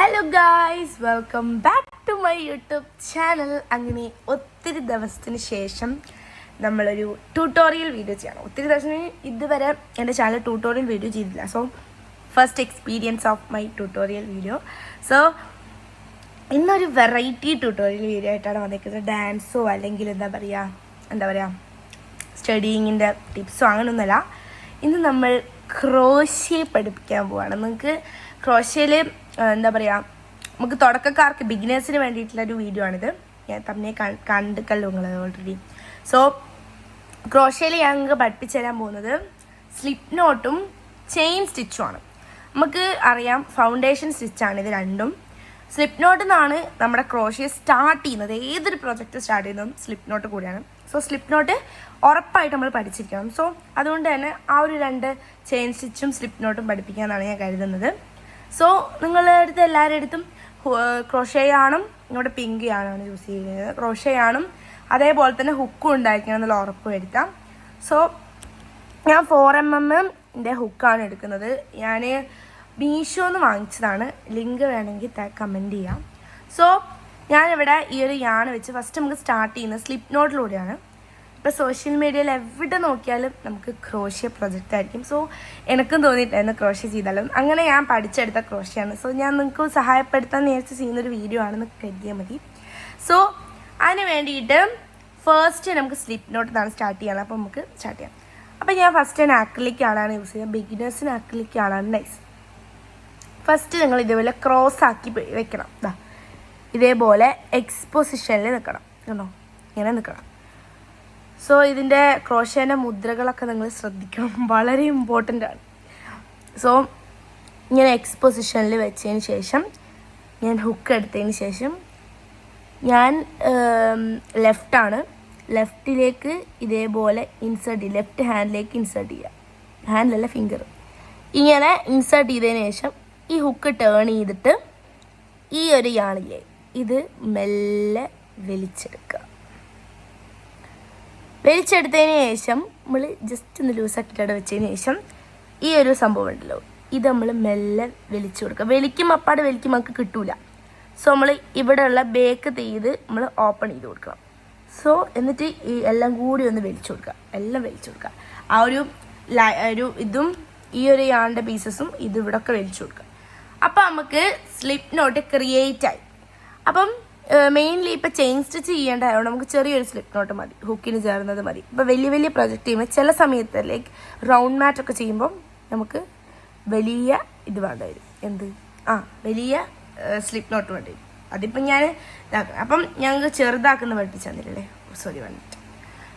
Hello guys, welcome back to my YouTube channel. അങ്ങനെ ഒത്തിരി ദിവസത്തിന് ശേഷം നമ്മളൊരു ട്യൂട്ടോറിയൽ വീഡിയോ ചെയ്യണം. ഒത്തിരി ദിവസത്തിന് ഇതുവരെ എൻ്റെ ചാനൽ ട്യൂട്ടോറിയൽ വീഡിയോ ചെയ്തില്ല. So first experience of my tutorial video. So ഇന്നൊരു വെറൈറ്റി ട്യൂട്ടോറിയൽ വീഡിയോ ആയിട്ടാണ് വന്നിരിക്കുന്നത്. ഡാൻസോ അല്ലെങ്കിൽ എന്താ പറയുക സ്റ്റഡിയിങ്ങിൻ്റെ ടിപ്സോ അങ്ങനെയൊന്നുമല്ല. ഇന്ന് നമ്മൾ ക്രോഷ്യ പഠിപ്പിക്കാൻ പോവാണ്. നിങ്ങൾക്ക് ക്രോഷ്യയിൽ എന്താ പറയുക, നമുക്ക് തുടക്കക്കാർക്ക് ബിഗിനേഴ്സിന് വേണ്ടിയിട്ടുള്ളൊരു വീഡിയോ ആണിത്. ഞാൻ തന്നെ കണ്ടുക്കല്ലോ നിങ്ങൾ ഓൾറെഡി. സോ ക്രോഷ്യയിൽ ഞാൻ നിങ്ങൾക്ക് പഠിപ്പിച്ചു തരാൻ പോകുന്നത് സ്ലിപ്പ് നോട്ടും ചെയിൻ സ്റ്റിച്ചുമാണ്. നമുക്ക് അറിയാം ഫൗണ്ടേഷൻ സ്റ്റിച്ചാണ് ഇത് രണ്ടും. സ്ലിപ്പ് നോട്ടിൽ നിന്നാണ് നമ്മുടെ ക്രോഷ്യ സ്റ്റാർട്ട് ചെയ്യുന്നത്. ഏതൊരു പ്രോജക്റ്റ് സ്റ്റാർട്ട് ചെയ്യുന്നതും സ്ലിപ്പ് നോട്ട് കൂടിയാണ്. സോ സ്ലിപ്പ് നോട്ട് ഉറപ്പായിട്ട് നമ്മൾ പഠിച്ചിരിക്കണം. സോ അതുകൊണ്ട് തന്നെ ആ ഒരു രണ്ട് ചെയിൻ സ്റ്റിച്ചും സ്ലിപ്പ് നോട്ടും പഠിപ്പിക്കാമെന്നാണ് ഞാൻ കരുതുന്നത്. സോ നിങ്ങളുടെ അടുത്ത് എല്ലാവരുടെ അടുത്തും ക്രോഷ്യാണും ഇങ്ങോട്ട് പിങ്ക് ആണ് യൂസ് ചെയ്യുന്നത്. ക്രോഷ്യാണും അതേപോലെ തന്നെ ഹുക്കും ഉണ്ടായിരിക്കണം എന്നുള്ള ഉറപ്പ് വരുത്താം. സോ ഞാൻ 4mm ഹുക്കാണ് എടുക്കുന്നത്. ഞാൻ മീഷോന്ന് വാങ്ങിച്ചതാണ്. ലിങ്ക് വേണമെങ്കിൽ കമൻറ്റ് ചെയ്യാം. സോ ഞാനിവിടെ ഈ ഒരു യാണ് വെച്ച് ഫസ്റ്റ് നമുക്ക് സ്റ്റാർട്ട് ചെയ്യുന്നത് സ്ലിപ്പ് നോട്ടിലൂടെയാണ്. ഇപ്പോൾ സോഷ്യൽ മീഡിയയിൽ എവിടെ നോക്കിയാലും നമുക്ക് ക്രോഷ്യ പ്രൊജക്റ്റ് ആയിരിക്കും. സോ എനിക്കും തോന്നിയിട്ടായിരുന്നു ക്രോഷ്യ ചെയ്താലും. അങ്ങനെ ഞാൻ പഠിച്ചെടുത്ത ക്രോഷ്യാണ്. സോ ഞാൻ നിങ്ങൾക്ക് സഹായപ്പെടുത്താൻ നേരിട്ട് ചെയ്യുന്നൊരു വീഡിയോ ആണെന്ന് കരുതിയാൽ മതി. സോ അതിന് വേണ്ടിയിട്ട് ഫസ്റ്റ് നമുക്ക് സ്ലിപ്പ് നോട്ടിൽ സ്റ്റാർട്ട് ചെയ്യണം. അപ്പോൾ നമുക്ക് സ്റ്റാർട്ട് ചെയ്യാം. അപ്പോൾ ഞാൻ ഫസ്റ്റ് ഞാൻ ആക്രിലിക് ആളാണ് യൂസ് ചെയ്യുക. ബിഗിനേഴ്സിന് ആക്രിലിക് ആളാണ് നൈസ്. ഫസ്റ്റ് നിങ്ങൾ ഇതേപോലെ ക്രോസ് ആക്കി വെക്കണം. ഇതേപോലെ എക്സ്പൊസിഷനിൽ നിൽക്കണം. കണ്ടോ, ഇങ്ങനെ നിൽക്കണം. സോ ഇതിൻ്റെ ക്രോഷ്യേൻ്റെ മുദ്രകളൊക്കെ നിങ്ങൾ ശ്രദ്ധിക്കണം, വളരെ ഇമ്പോർട്ടൻ്റ് ആണ്. സോ ഇങ്ങനെ എക്സ്പൊസിഷനിൽ വെച്ചതിന് ശേഷം ഞാൻ ഹുക്ക് എടുത്തതിന് ശേഷം ഞാൻ ലെഫ്റ്റാണ്, ലെഫ്റ്റിലേക്ക് ഇതേപോലെ ഇൻസേർട്ട് ചെയ്യുക. ലെഫ്റ്റ് ഹാൻഡിലേക്ക് ഇൻസേർട്ട് ചെയ്യുക. ഹാൻഡിലല്ല, ഫിംഗർ. ഇങ്ങനെ ഇൻസേർട്ട് ചെയ്തതിന് ശേഷം ഈ ഹുക്ക് ടേൺ ചെയ്തിട്ട് ഈ ഒരു യാണില്ലേ ഇത് മെല്ലെ വലിച്ചെടുക്കുക. വലിച്ചെടുത്തതിന് ശേഷം നമ്മൾ ജസ്റ്റ് ഒന്ന് ലൂസാക്കിയിട്ട് വെച്ചതിന് ശേഷം ഈ ഒരു സംഭവം ഉണ്ടല്ലോ ഇത് നമ്മൾ മെല്ലെ വലിച്ചു കൊടുക്കുക. വലിക്കുമ്പോൾ നമുക്ക് കിട്ടൂല. സോ നമ്മൾ ഇവിടെയുള്ള ബേക്ക് ചെയ്ത് നമ്മൾ ഓപ്പൺ ചെയ്ത് കൊടുക്കണം. സോ എന്നിട്ട് ഈ എല്ലാം കൂടി ഒന്ന് വലിച്ചു കൊടുക്കുക. എല്ലാം വലിച്ചു കൊടുക്കുക. ആ ഒരു ഇതും ഈ ഒരു യാണിൻ്റെ പീസസും ഇത് ഇവിടെ ഒക്കെ വലിച്ചു കൊടുക്കുക. അപ്പം നമുക്ക് സ്ലിപ്പ് നോട്ട് ക്രിയേറ്റ് ആയി. അപ്പം മെയിൻലി ഇപ്പം ചെയിൻ സ്റ്റിച്ച് ചെയ്യേണ്ടതായതുകൊണ്ട് നമുക്ക് ചെറിയൊരു സ്ലിപ്പ് നോട്ട് മതി, ഹുക്കിന് ചേർന്നത് മതി. ഇപ്പോൾ വലിയ പ്രൊജക്റ്റ് ചെയ്യുമ്പോൾ ചില സമയത്ത് ലൈക്ക് റൗണ്ട് മാറ്റൊക്കെ ചെയ്യുമ്പം നമുക്ക് വലിയ ഇത് വേണ്ട വരും. വലിയ സ്ലിപ്പ് നോട്ട് വേണ്ടി വരും. അതിപ്പം ഞാൻ ഇതാക്കണം. അപ്പം ഞങ്ങൾക്ക് ചെറുതാക്കുന്ന പഠിപ്പിച്ചു തന്നില്ലേ, സോറി വന്നിട്ട്.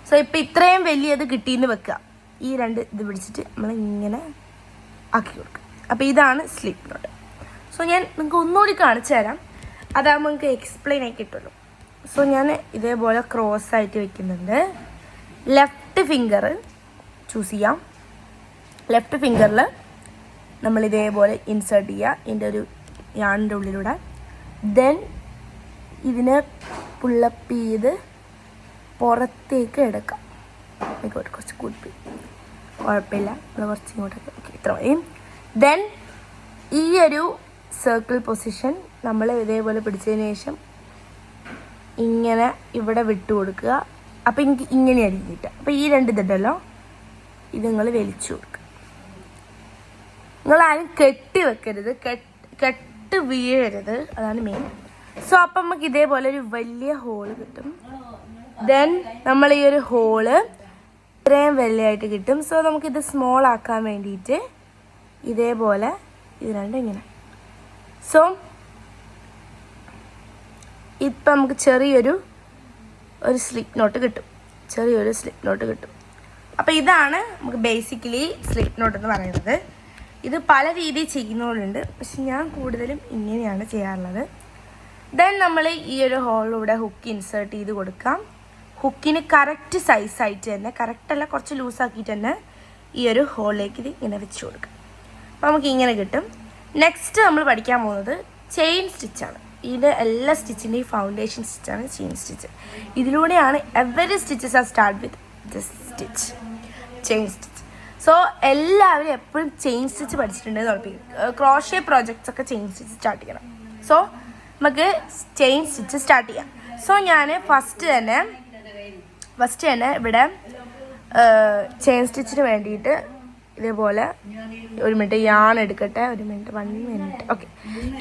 സോ ഇപ്പം ഇത്രയും വലിയത് കിട്ടിയെന്ന് വെക്കുക. ഈ രണ്ട് ഇത് പിടിച്ചിട്ട് നമ്മൾ ഇങ്ങനെ ആക്കി കൊടുക്കുക. അപ്പോൾ ഇതാണ് സ്ലിപ്പ് നോട്ട്. സോ ഞാൻ നിങ്ങൾക്ക് ഒന്നുകൂടി കാണിച്ചു തരാം, അതാകുമ്പോൾ നിങ്ങൾക്ക് എക്സ്പ്ലെയിൻ ആയി കിട്ടുമല്ലോ. സോ ഞാൻ ഇതേപോലെ ക്രോസ് ആയിട്ട് വെക്കുന്നുണ്ട്. ലെഫ്റ്റ് ഫിംഗർ ചൂസ് ചെയ്യാം. ലെഫ്റ്റ് ഫിംഗറിൽ നമ്മൾ ഇതേപോലെ ഇൻസേർട്ട് ചെയ്യുക ഇതിൻ്റെ ഒരു യാണിൻ്റെ ഉള്ളിലൂടെ. ദെൻ ഇതിനെ പുള്ളപ്പ് ചെയ്ത് പുറത്തേക്ക് എടുക്കാം. ആയിക്കോട്ടെ, കുറച്ച് കൂട്ടി കുഴപ്പമില്ല, നമ്മൾ കുറച്ച് ഇങ്ങോട്ടൊക്കെ ഓക്കെ ഇത്ര മതി. ദെൻ ഈ ഒരു സർക്കിൾ പൊസിഷൻ നമ്മൾ ഇതേപോലെ പിടിച്ചതിന് ശേഷം ഇങ്ങനെ ഇവിടെ വിട്ടു കൊടുക്കുക. അപ്പോൾ എനിക്ക് ഇങ്ങനെയായിരിക്കും കിട്ടുക. അപ്പോൾ ഈ രണ്ട് ഇതുണ്ടല്ലോ ഇത് നിങ്ങൾ വലിച്ചു കൊടുക്കുക. നിങ്ങൾ ആരും കെട്ടി വെക്കരുത്, കെട്ട് വീഴരുത്, അതാണ് മെയിൻ. സോ അപ്പം നമുക്ക് ഇതേപോലെ ഒരു വലിയ ഹോള് കിട്ടും. ദെൻ നമ്മൾ ഈ ഒരു ഹോള് ഇത്രയും വലിയായിട്ട് കിട്ടും. സോ നമുക്കിത് സ്മോൾ ആക്കാൻ വേണ്ടിയിട്ട് ഇതേപോലെ ഇത് രണ്ടും ഇങ്ങനെ. സോ ഇപ്പം നമുക്ക് ചെറിയൊരു സ്ലിപ്പ് നോട്ട് കിട്ടും. അപ്പോൾ ഇതാണ് നമുക്ക് ബേസിക്കലി സ്ലിപ്പ് നോട്ട് എന്ന് പറയുന്നത്. ഇത് പല രീതിയിൽ ചെയ്യുന്നവരുണ്ട്, പക്ഷെ ഞാൻ കൂടുതലും ഇങ്ങനെയാണ് ചെയ്യാറുള്ളത്. ദെൻ നമ്മൾ ഈ ഒരു ഹോളിലൂടെ ഹുക്ക് ഇൻസേർട്ട് ചെയ്ത് കൊടുക്കാം. ഹുക്കിന് കറക്റ്റ് സൈസായിട്ട് തന്നെ, കറക്റ്റല്ല കുറച്ച് ലൂസാക്കിയിട്ട് തന്നെ ഈ ഒരു ഹോളിലേക്ക് ഇത് ഇങ്ങനെ വെച്ച് കൊടുക്കാം. അപ്പോൾ നമുക്ക് ഇങ്ങനെ കിട്ടും. നെക്സ്റ്റ് നമ്മൾ പഠിക്കാൻ പോകുന്നത് ചെയിൻ സ്റ്റിച്ചാണ്. ഇതിൻ്റെ എല്ലാ സ്റ്റിച്ചിൻ്റെയും ഫൗണ്ടേഷൻ സ്റ്റിച്ചാണ് ചെയിൻ സ്റ്റിച്ച്. ഇതിലൂടെയാണ് every stitches are start with this stitch, chain stitch. So എല്ലാവരും എപ്പോഴും ചെയിൻ സ്റ്റിച്ച് പഠിച്ചിട്ടുണ്ടെന്ന് ഉറപ്പിക്കും. ക്രോഷ്യ പ്രോജക്ട്സ് ഒക്കെ ചെയിൻ സ്റ്റിച്ച് സ്റ്റാർട്ട് ചെയ്യണം. സോ നമുക്ക് ചെയിൻ സ്റ്റിച്ച് സ്റ്റാർട്ട് ചെയ്യാം. സോ ഞാൻ ഫസ്റ്റ് തന്നെ ഇവിടെ ചെയിൻ സ്റ്റിച്ചിന് വേണ്ടിയിട്ട് ഇതേപോലെ 1 മിനിറ്റ് യാൺ എടുക്കട്ടെ. 1 മിനിറ്റ് ഓക്കെ.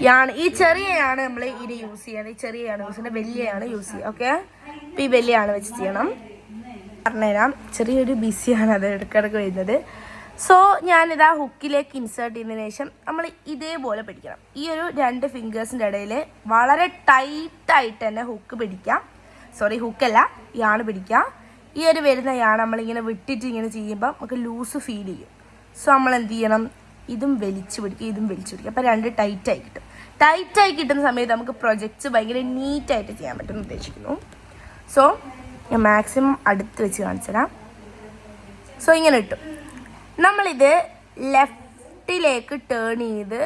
യാൺ ഈ ചെറിയ യാണ് നമ്മൾ ഇത് യൂസ് ചെയ്യണം. ഈ ചെറിയ യാണ് യൂസ് ചെയ്യണം, വലിയ യാണ് യൂസ് ചെയ്യുക. ഓക്കെ, ഇപ്പം ഈ വലിയ യാണ് വെച്ച് ചെയ്യണം. പറഞ്ഞുതരാം, ചെറിയൊരു ബിസിയാണ് അത് ഇടയ്ക്കിടയ്ക്ക് വരുന്നത്. സോ ഞാനിതാ ഹുക്കിലേക്ക് ഇൻസേർട്ട് ചെയ്തതിന് ശേഷം നമ്മൾ ഇതേപോലെ പിടിക്കണം. ഈ ഒരു 2 ഫിംഗേഴ്സിൻ്റെ ഇടയിൽ വളരെ ടൈറ്റായിട്ട് തന്നെ ഹുക്കല്ല യാണ് പിടിക്കുക. ഈ ഒരു വരുന്ന യാണ് നമ്മളിങ്ങനെ വിട്ടിട്ട് ഇങ്ങനെ ചെയ്യുമ്പോൾ നമുക്ക് ലൂസ് ഫീൽ ചെയ്യും. സോ നമ്മൾ എന്ത് ചെയ്യണം, ഇതും വലിച്ചു പിടിക്കുക. അപ്പോൾ 2 ടൈറ്റായി കിട്ടുന്ന സമയത്ത് നമുക്ക് പ്രൊജക്ട്സ് ഭയങ്കര നീറ്റായിട്ട് ചെയ്യാൻ പറ്റുമെന്ന് ഉദ്ദേശിക്കുന്നു. സോ ഞാൻ മാക്സിമം അടുത്ത് വെച്ച് കാണിച്ചു തരാം. സോ ഇങ്ങനെ ഇട്ടു. നമ്മളിത് ലെഫ്റ്റിലേക്ക് ടേൺ ചെയ്ത്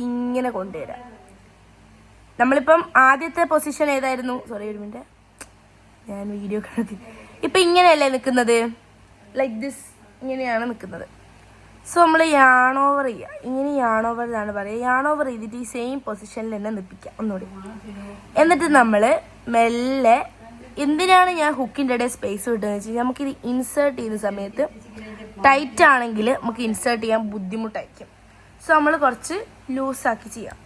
ഇങ്ങനെ കൊണ്ടുവരാം. നമ്മളിപ്പം ആദ്യത്തെ പൊസിഷൻ ഏതായിരുന്നു? സോറി, 1 മിനിറ്റ്, ഞാൻ വീഡിയോ കണക്ക്. ഇപ്പം ഇങ്ങനെയല്ലേ നിൽക്കുന്നത്, ലൈക്ക് ദിസ്, ഇങ്ങനെയാണ് നിൽക്കുന്നത്. സോ നമ്മൾ യാൺ ഓവർ ചെയ്യുക. ഇങ്ങനെ യാൺ ഓവർ എന്നാണ് പറയുക. യാൺ ഓവർ ചെയ്തിട്ട് ഈ സെയിം പൊസിഷനിൽ തന്നെ നിൽപ്പിക്കുക ഒന്നുകൂടി. എന്നിട്ട് നമ്മൾ മെല്ലെ, എന്തിനാണ് ഞാൻ ഹുക്കിൻ്റെ ഇടയിൽ സ്പേസ് വിട്ടതെന്ന് വെച്ച് കഴിഞ്ഞാൽ നമുക്കിത് ഇൻസേർട്ട് ചെയ്യുന്ന സമയത്ത് ടൈറ്റ് ആണെങ്കിൽ നമുക്ക് ഇൻസേർട്ട് ചെയ്യാൻ ബുദ്ധിമുട്ടായിരിക്കും. സോ നമ്മൾ കുറച്ച് ലൂസാക്കി ചെയ്യാം.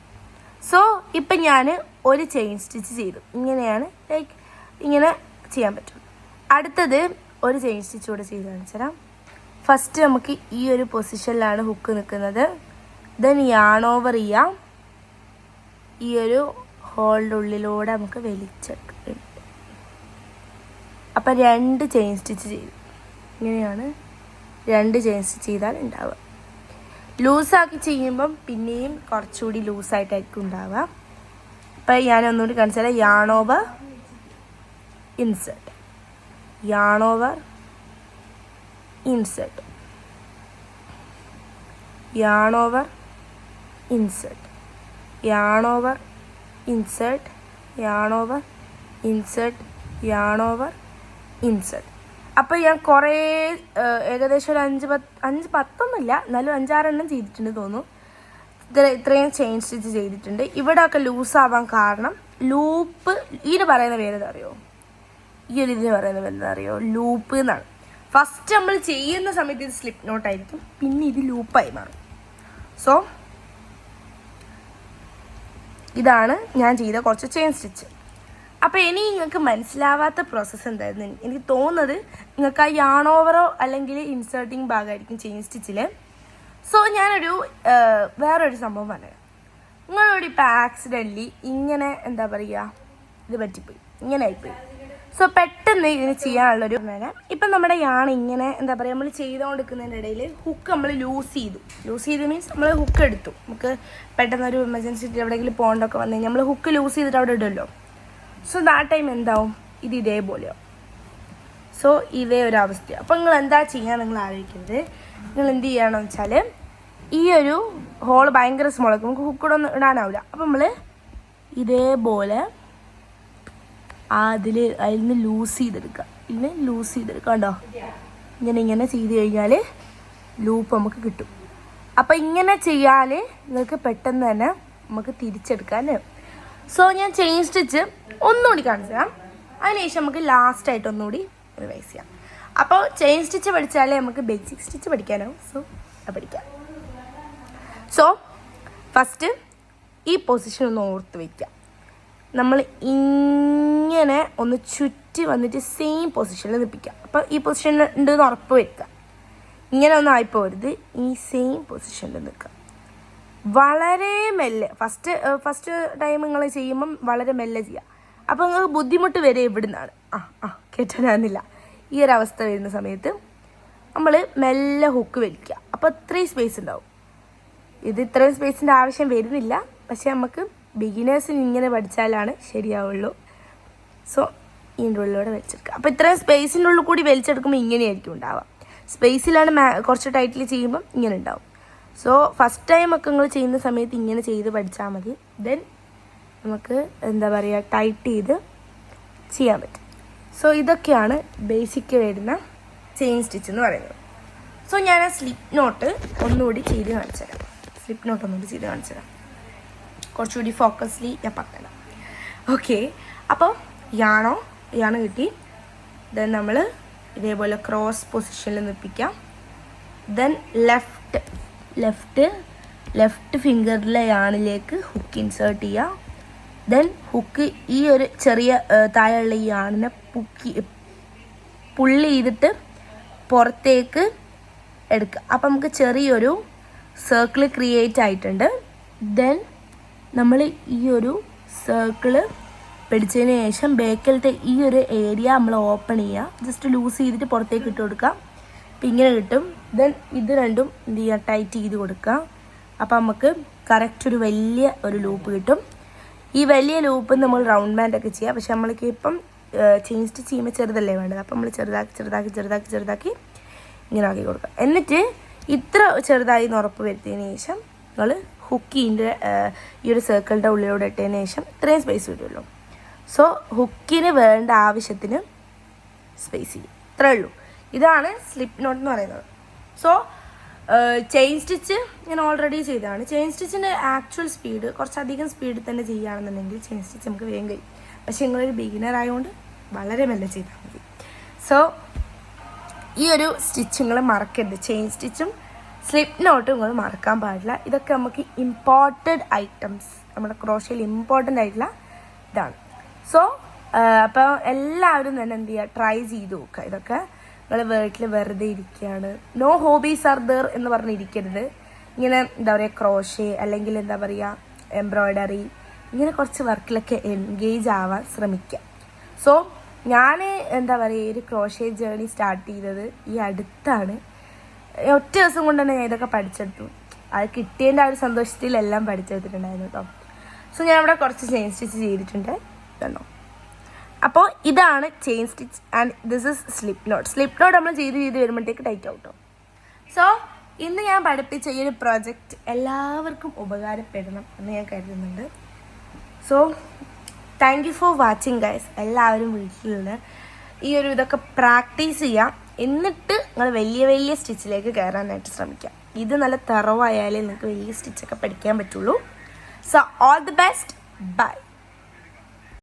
സോ ഇപ്പം ഞാൻ ഒരു ചെയിൻ സ്റ്റിച്ച് ചെയ്തു. ഇങ്ങനെയാണ്, ലൈക്ക് ഇങ്ങനെ ചെയ്യാൻ പറ്റും. അടുത്തത് ഒരു ചെയിൻ സ്റ്റിച്ച് കൂടെ ചെയ്ത് കാണിച്ചു തരാം. ഫസ്റ്റ് നമുക്ക് ഈ ഒരു പൊസിഷനിലാണ് ഹുക്ക് നിൽക്കുന്നത്. ദെൻ യാൺ ഓവർ ചെയ്യാം. ഈ ഒരു ഹോളിൻ്റെ ഉള്ളിലൂടെ നമുക്ക് വലിച്ചെടുക്കാം. അപ്പം 2 ചെയിൻ സ്റ്റിച്ച് ചെയ്തു. ഇങ്ങനെയാണ് 2 ചെയിൻ സ്റ്റിച്ച് ചെയ്താൽ ഉണ്ടാവുക. ലൂസാക്കി ചെയ്യുമ്പം പിന്നെയും കുറച്ചുകൂടി ലൂസായിട്ടായിരിക്കും ഉണ്ടാവുക. അപ്പം ഞാൻ ഒന്നുകൂടി കാണിച്ചു തരാം. Yarn over insert, yarn over insert, yarn over insert, yarn over insert, yarn over insert, yarn over insert. അപ്പോൾ ഞാൻ കുറേ ഏകദേശം ഒരു 5-10 എന്നാലും 5-6 എണ്ണം ചെയ്തിട്ടുണ്ട് തോന്നുന്നു. ഇത്രയും ചെയിൻ സ്റ്റിച്ച് ചെയ്തിട്ടുണ്ട്. ഇവിടെയൊക്കെ ലൂസാവാൻ കാരണം ലൂപ്പ്, ഇതിന് പറയുന്ന പേരെന്താ അറിയോ? ഈ ഒരു ഇതിന് പറയുന്ന പേരെന്താ അറിയോ? ലൂപ്പ് എന്നാണ്. ഫസ്റ്റ് നമ്മൾ ചെയ്യുന്ന സമയത്ത് ഇത് സ്ലിപ്പ് നോട്ടായിരിക്കും, പിന്നെ ഇത് ലൂപ്പായി മാറും. സോ ഇതാണ് ഞാൻ ചെയ്ത കുറച്ച് ചെയിൻ സ്റ്റിച്ച്. അപ്പോൾ ഇനി നിങ്ങൾക്ക് മനസ്സിലാവാത്ത പ്രോസസ്സ് എന്തായിരുന്നു എനിക്ക് തോന്നുന്നത്, നിങ്ങൾക്ക് ആ യാൺ ഓവറോ അല്ലെങ്കിൽ ഇൻസേർട്ടിങ് ഭാഗമായിരിക്കും ചെയിൻ സ്റ്റിച്ചിൽ. സോ ഞാനൊരു വേറൊരു സംഭവം പറയാം. നിങ്ങളോട് ഇപ്പം ആക്സിഡൻ്റലി ഇങ്ങനെ എന്താ പറയുക, ഇത് പറ്റിപ്പോയി, ഇങ്ങനെ ആയിപ്പോയി. സോ പെട്ടെന്ന് ഇതിന് ചെയ്യാനുള്ളൊരു വേണം. ഇപ്പം നമ്മുടെ യാൺ ഇങ്ങനെ എന്താ പറയുക, നമ്മൾ ചെയ്തുകൊണ്ടിരിക്കുന്നതിൻ്റെ ഇടയിൽ ഹുക്ക് നമ്മൾ ലൂസ് ചെയ്തു മീൻസ് നമ്മൾ ഹുക്ക് എടുത്തു. നമുക്ക് പെട്ടെന്നൊരു എമർജൻസി എവിടെയെങ്കിലും പോകേണ്ടൊക്കെ വന്നു കഴിഞ്ഞാൽ നമ്മൾ ഹുക്ക് ലൂസ് ചെയ്തിട്ട് അവിടെ ഇടുമല്ലോ. സോ ആ ടൈം എന്താവും, ഇത് ഇതേപോലെയാവും. സോ ഇതേ ഒരു അവസ്ഥയാണ്. അപ്പോൾ നിങ്ങൾ എന്താ ചെയ്യാൻ നിങ്ങൾ ആലോചിക്കുന്നത്, നിങ്ങൾ എന്ത് ചെയ്യണമെന്ന് വെച്ചാൽ ഈ ഒരു ഹോൾ ഭയങ്കര സ്മോളാക്കും, നമുക്ക് ഹുക്കൂടെ ഒന്നും ഇടാനാവില്ല. അപ്പോൾ നമ്മൾ ഇതേപോലെ അതിൽ നിന്ന് ലൂസ് ചെയ്തെടുക്കുക. കണ്ടോ, ഇങ്ങനെ ചെയ്ത് കഴിഞ്ഞാൽ ലൂപ്പ് നമുക്ക് കിട്ടും. അപ്പോൾ ഇങ്ങനെ ചെയ്യാൻ നിങ്ങൾക്ക് പെട്ടെന്ന് തന്നെ നമുക്ക് തിരിച്ചെടുക്കാൻ. സോ ഞാൻ ചെയിൻ സ്റ്റിച്ച് ഒന്നുകൂടി കാണിച്ചു തരാം. അതിനുശേഷം നമുക്ക് ലാസ്റ്റായിട്ട് ഒന്നുകൂടി റിവൈസ് ചെയ്യാം. അപ്പോൾ ചെയിൻ സ്റ്റിച്ച് പഠിച്ചാലേ നമുക്ക് ബേസിക് സ്റ്റിച്ച് പഠിക്കാനാവും. സോ പഠിക്കാം. സോ ഫസ്റ്റ് ഈ പൊസിഷൻ ഒന്ന് ഓർത്ത് വയ്ക്കുക. നമ്മൾ ഇങ്ങനെ ഒന്ന് ചുറ്റി വന്നിട്ട് സെയിം പൊസിഷനിൽ നിൽപ്പിക്കുക. അപ്പോൾ ഈ പൊസിഷനിൽ ഉണ്ടെന്ന് ഉറപ്പ് വരുത്തുക. ഇങ്ങനെ ഒന്നും ആയിപ്പോരുത്, ഈ സെയിം പൊസിഷനിൽ നിൽക്കുക. വളരെ മെല്ലെ ഫസ്റ്റ് ടൈം നിങ്ങൾ ചെയ്യുമ്പം വളരെ മെല്ലെ ചെയ്യുക. അപ്പോൾ നിങ്ങൾക്ക് ബുദ്ധിമുട്ട് വരെ ഇവിടുന്നാണ്. കേട്ടാനാകുന്നില്ല. ഈ ഒരു അവസ്ഥ വരുന്ന സമയത്ത് നമ്മൾ മെല്ലെ ഹുക്ക് വലിക്കുക. അപ്പോൾ ഇത്രയും സ്പേസ് ഉണ്ടാവും. ഇത് ഇത്രയും സ്പേസിൻ്റെ ആവശ്യം വരുന്നില്ല, പക്ഷെ നമുക്ക് ബിഗിനേഴ്സിന് ഇങ്ങനെ പഠിച്ചാലാണ് ശരിയാവുള്ളൂ. സോ ഇതിൻ്റെ ഉള്ളിലൂടെ വലിച്ചെടുക്കുക. അപ്പോൾ ഇത്രയും സ്പേസിൻ്റെ ഉള്ളിൽ കൂടി വലിച്ചെടുക്കുമ്പോൾ ഇങ്ങനെയായിരിക്കും ഉണ്ടാവുക. സ്പേസിലാണ് കുറച്ച് ടൈറ്റിൽ ചെയ്യുമ്പം ഇങ്ങനെ ഉണ്ടാവും. സോ ഫസ്റ്റ് ടൈമൊക്കെ നിങ്ങൾ ചെയ്യുന്ന സമയത്ത് ഇങ്ങനെ ചെയ്ത് പഠിച്ചാൽ മതി. ദെൻ നമുക്ക് എന്താ പറയുക, ടൈറ്റ് ചെയ്ത് ചെയ്യാൻ പറ്റും. സോ ഇതൊക്കെയാണ് ബേസിക് വരുന്ന ചെയിൻ സ്റ്റിച്ച് എന്ന് പറയുന്നത്. സോ ഞാൻ ആ സ്ലിപ്പ് നോട്ട് ഒന്നുകൂടി ചെയ്ത് കാണിച്ചു തരാം. കുറച്ചുകൂടി ഫോക്കസ്ലി ഞാൻ പറഞ്ഞുതരാം. ഓക്കെ, അപ്പോൾ യാണ് കിട്ടി. ദെൻ നമ്മൾ ഇതേപോലെ ക്രോസ് പൊസിഷനിൽ നിൽപ്പിക്കാം. ദെൻ ലെഫ്റ്റ് ഫിംഗറിലെ യാണിലേക്ക് ഹുക്ക് ഇൻസേർട്ട് ചെയ്യുക. ദെൻ ഹുക്ക് ഈ ഒരു ചെറിയ താഴെയുള്ള ഈ യാണിനെ പുള്ളി ചെയ്തിട്ട് പുറത്തേക്ക് എടുക്കുക. അപ്പം നമുക്ക് ചെറിയൊരു സർക്കിൾ ക്രിയേറ്റ് ആയിട്ടുണ്ട്. ദെൻ നമ്മൾ ഈ ഒരു സർക്കിള് പിടിച്ചതിന് ശേഷം ബേക്കിലത്തെ ഈ ഒരു ഏരിയ നമ്മൾ ഓപ്പൺ ചെയ്യുക. ജസ്റ്റ് ലൂസ് ചെയ്തിട്ട് പുറത്തേക്ക് ഇട്ട് കൊടുക്കുക. അപ്പം ഇങ്ങനെ കിട്ടും. ദെൻ ഇത് രണ്ടും എന്ത് ചെയ്യുക, ടൈറ്റ് ചെയ്ത് കൊടുക്കുക. അപ്പം നമുക്ക് കറക്റ്റ് ഒരു വലിയ ഒരു ലൂപ്പ് കിട്ടും. ഈ വലിയ ലൂപ്പ് നമ്മൾ റൗണ്ട് ബാൻഡൊക്കെ ചെയ്യാം. പക്ഷെ നമ്മൾക്ക് ഇപ്പം ചെയിൻ സ്റ്റിച്ച് ചെയ്യുമ്പോൾ ചെറുതല്ലേ വേണ്ടത്. അപ്പം നമ്മൾ ചെറുതാക്കി ഇങ്ങനെ ആക്കി കൊടുക്കുക. എന്നിട്ട് ഇത്ര ചെറുതായി എന്ന് ഉറപ്പ് വരുത്തിയതിന് ശേഷം നിങ്ങൾ ഹുക്കിൻ്റെ ഈ ഒരു സർക്കിളിൻ്റെ ഉള്ളിലൂടെ ഇട്ടതിന് ശേഷം ഇത്രയും സ്പേസ് വരുമല്ലോ. സോ ഹുക്കിന് വേണ്ട ആവശ്യത്തിന് സ്പേസ് ചെയ്യും. ഇത്രേ ഉള്ളൂ. ഇതാണ് സ്ലിപ്പ് നോട്ട് എന്ന് പറയുന്നത്. സോ ചെയിൻ സ്റ്റിച്ച് ഞാൻ ഓൾറെഡി ചെയ്തതാണ്. ചെയിൻ സ്റ്റിച്ചിൻ്റെ ആക്ച്വൽ സ്പീഡ് കുറച്ചധികം സ്പീഡിൽ തന്നെ ചെയ്യുകയാണെന്നുണ്ടെങ്കിൽ ചെയിൻ സ്റ്റിച്ച് നമുക്ക് വേഗം കഴിയും. പക്ഷേ നിങ്ങളൊരു ബിഗിനർ ആയതുകൊണ്ട് വളരെ മെല്ലെ ചെയ്താൽ മതി. സോ ഈ ഒരു സ്റ്റിച്ച് നിങ്ങൾ മറക്കരുത്. ചെയിൻ സ്റ്റിച്ചും സ്ലിപ്പ് നോട്ടും നിങ്ങൾ മറക്കാൻ പാടില്ല. ഇതൊക്കെ നമുക്ക് ഇമ്പോർട്ടൻറ്റ് ഐറ്റംസ്, നമ്മുടെ ക്രോഷ്യയിൽ ഇമ്പോർട്ടൻ്റ് ആയിട്ടുള്ള ഇതാണ്. സോ അപ്പോൾ എല്ലാവരും തന്നെ എന്ത് ചെയ്യുക, ട്രൈ ചെയ്ത് നോക്കുക. ഇതൊക്കെ നിങ്ങൾ വീട്ടിൽ വെറുതെ ഇരിക്കുകയാണ്, നോ ഹോബീസ് ആർ ദർ എന്ന് പറഞ്ഞിരിക്കരുത്. ഇങ്ങനെ എന്താ പറയുക, ക്രോഷേ അല്ലെങ്കിൽ എന്താ പറയുക എംബ്രോയ്ഡറി, ഇങ്ങനെ കുറച്ച് വർക്കിലൊക്കെ എൻഗേജ് ആവാൻ ശ്രമിക്കുക. സോ ഞാൻ എന്താ പറയുക ഒരു ക്രോഷേ ജേർണി സ്റ്റാർട്ട് ചെയ്തത് ഈ അടുത്താണ്. ഒറ്റ ദിവസം കൊണ്ട് തന്നെ ഞാൻ ഇതൊക്കെ പഠിച്ചെടുത്തു. അത് കിട്ടിയതിൻ്റെ ആ ഒരു സന്തോഷത്തിലെല്ലാം പഠിച്ചെടുത്തിട്ടുണ്ടായിരുന്നു കേട്ടോ. സോ ഞാൻ ഇവിടെ കുറച്ച് ചെയിൻ സ്റ്റിച്ച് ചെയ്തിട്ടുണ്ട് കേട്ടോ. അപ്പോൾ ഇതാണ് chain stitch and this is slip knot. Slip knot നമ്മൾ ചെയ്ത് വരുമ്പോഴത്തേക്ക് ടൈറ്റ് ആവും കേട്ടോ. സോ ഇന്ന് ഞാൻ പഠിപ്പിച്ച ഈ ഒരു പ്രോജക്റ്റ് എല്ലാവർക്കും ഉപകാരപ്പെടണം എന്ന് ഞാൻ കരുതുന്നുണ്ട്. So thank you for watching guys. എല്ലാവരും വീട്ടിലുള്ള ഈ ഒരു ഇതൊക്കെ പ്രാക്ടീസ് ചെയ്യാം. എന്നിട്ട് നിങ്ങൾ വലിയ സ്റ്റിച്ചിലേക്ക് കയറാനായിട്ട് ശ്രമിക്കാം. ഇത് നല്ല തറവായാലേ നിങ്ങൾക്ക് വലിയ സ്റ്റിച്ചൊക്കെ പഠിക്കാൻ പറ്റുള്ളൂ. So all the best. By.